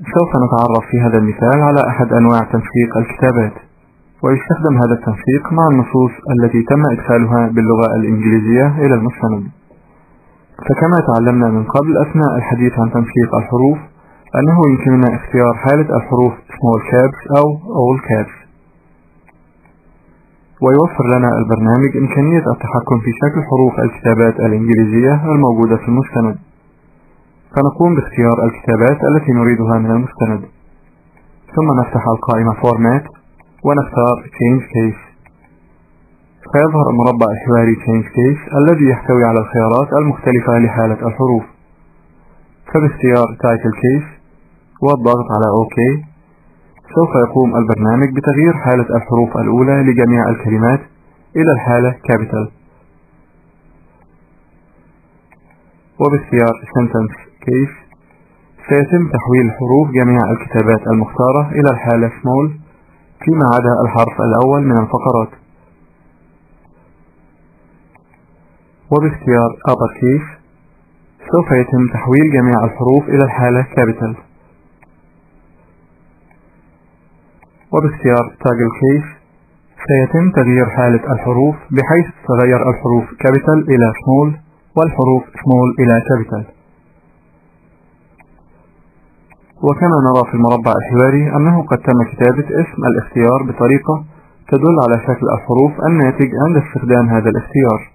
سوف نتعرف في هذا المثال على أحد أنواع تنسيق الكتابات، ويستخدم هذا التنسيق مع النصوص التي تم إدخالها باللغة الإنجليزية إلى المستند. فكما تعلمنا من قبل أثناء الحديث عن تنسيق الحروف أنه يمكننا اختيار حالة الحروف small caps أو all caps، ويوفر لنا البرنامج إمكانية التحكم في شكل حروف الكتابات الإنجليزية الموجودة في المستند. فنقوم باختيار الكتابات التي نريدها من المستند، ثم نفتح القائمة Format ونختار Change Case، فيظهر المربع الحواري Change Case الذي يحتوي على الخيارات المختلفة لحالة الحروف. فباختيار Title Case والضغط على OK سوف يقوم البرنامج بتغيير حالة الحروف الأولى لجميع الكلمات إلى الحالة Capital. وباختيار Sentence Case سيتم تحويل حروف جميع الكتابات المختارة إلى الحالة Small فيما عدا الحرف الأول من الفقرات. وباختيار Upper Case سوف يتم تحويل جميع الحروف إلى الحالة Capital. وباختيار Toggle Case سيتم تغيير حالة الحروف بحيث تتغير الحروف Capital إلى Small والحروف Small إلى Capital. وكما نرى في المربع الحواري أنه قد تم كتابة اسم الاختيار بطريقة تدل على شكل الحروف الناتج عند استخدام هذا الاختيار.